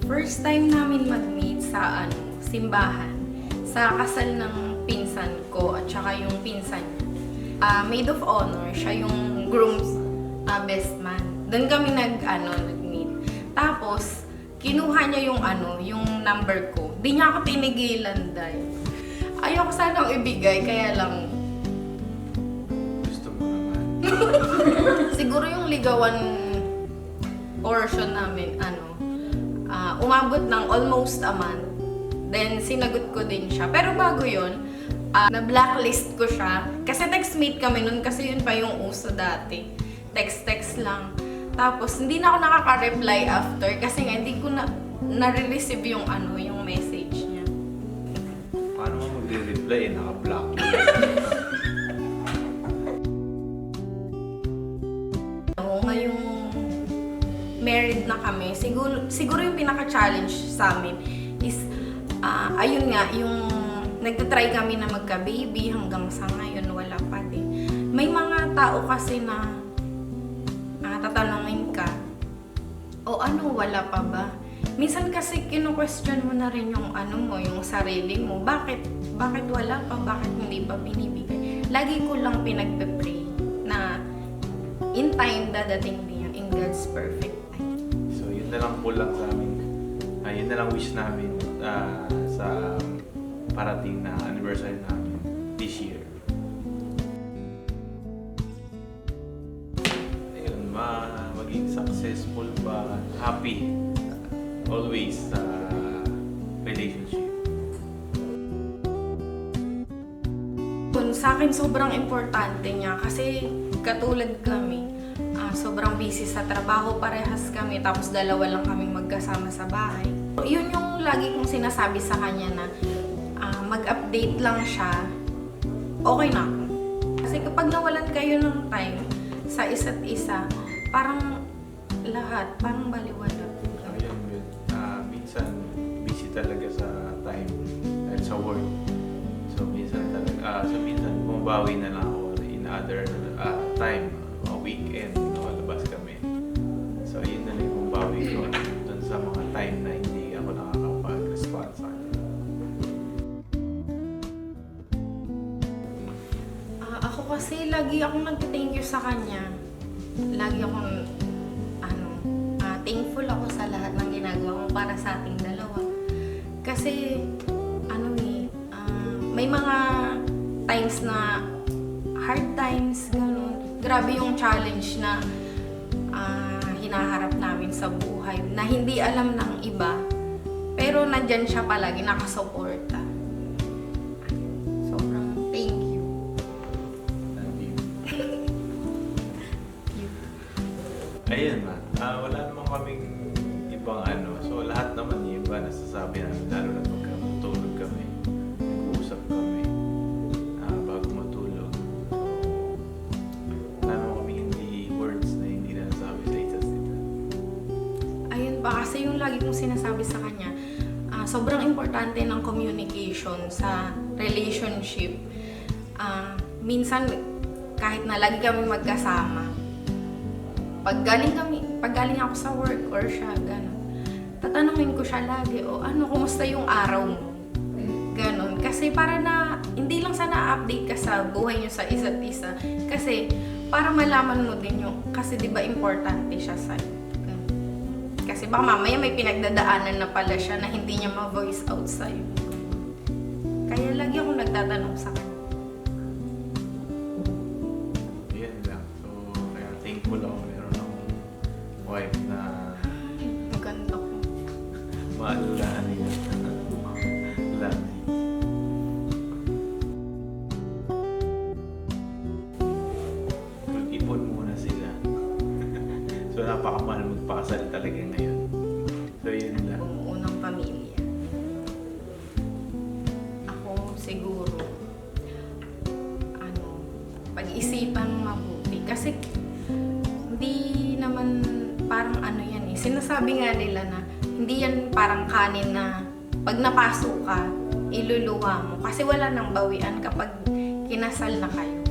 First time namin mag-meet sa simbahan. Sa kasal ng pinsan ko at saka yung pinsan niya. Maid of honor, siya yung groom's best man. Doon kami nag-meet. Tapos, kinuha niya yung number ko. Di niya ako tinigilan dahil. Ayoko sanang ibigay, kaya lang. Gusto mo naman. Siguro yung ligawan portion namin, umabot ng almost a month. Then, sinagot ko din siya. Pero bago yun, na-blacklist ko siya. Kasi textmate kami nun, kasi yun pa yung uso dati. Text-text lang. Tapos, hindi na ako nakaka-reply after kasi nga hindi ko na-receive yung message niya. Paano mo mag-reply? Naka-block. Ngayong married na kami, siguro yung pinaka-challenge sa amin is, ayun nga, yung nagtatry kami na magka-baby hanggang sa ngayon, wala pa din. May mga tao kasi na tatanungin ka, wala pa ba? Minsan kasi kino-question mo na rin yung yung sarili mo. Bakit wala pa? Bakit hindi pa binibigay? Lagi ko lang pinagpe-pray na in time dadating din yun, in God's perfect time. So, yun na lang po lang sa amin. Yun na lang wish namin sa parating na anniversary namin this year. Ayun, maging successful ba, happy always sa relationship. Sa akin sobrang importante niya kasi katulad kami, sobrang busy sa trabaho, parehas kami, tapos dalawa lang kaming magkasama sa bahay. Yun yung lagi kong sinasabi sa kanya na mag-update lang siya, okay na ako. Kasi kapag nawalan kayo ng time sa isa't isa, parang lahat, parang baliwala. Yun. Minsan, busy talaga sa time dahil sa work. So, minsan bumabawi na lang ako in other time, weekend, lumabas kami. So, yun na lang yung bumabawi ko dun sa mga time na hindi ako nakakapag-respond sa kanya. Ako kasi lagi akong nag-thank you sa kanya. Lagi akong thankful ako sa lahat ng ginagawa mo para sa ating dalawa. Kasi may mga times na hard times, gano'n. Grabe yung challenge na hinaharap namin sa buhay na hindi alam ng iba. Pero nandyan siya palagi, nakasuporta. Sobrang thank you. Thank you. Ayun wala naman kaming ibang So, lahat naman yung iba nasasabi namin, lalo na pagka matulog kami. Nag-uusap kami bago matulog. So, wala naman kaming hindi words na hindi na nasabi sa isa't isa. Ayun pa, kasi yung lagi kong sinasabi sa kanya, sobrang importante ng communication sa relationship. Minsan, kahit na lagi kami magkasama, pag galing ako sa work or siya, gano'n, tatanungin ko siya lagi, kumusta yung araw mo? Gano'n. Kasi para na, hindi lang sana update ka sa buhay niyo sa isa't isa. Kasi, para malaman mo din yung, kasi di ba importante siya sa'yo. Kasi baka mamaya may pinagdadaanan na pala siya na hindi niya ma-voice out sa'yo. Kaya lagi akong nagtatanong sa kanya. Yan lang. So, kaya thankful ako meron akong wife na Ang ganda ko. maalalahan niya. Lagi. Mag-ipon muna sila. So, napakamahal magpakasal talaga ngayon. So, yun lang. Unang pamilya. Ako siguro, pag-isipan mabuti. Kasi, hindi naman parang yan eh. Sinasabi nga nila na, hindi yan parang kanin na pag napasok ka, iluluwa mo. Kasi wala nang bawian kapag kinasal na kayo.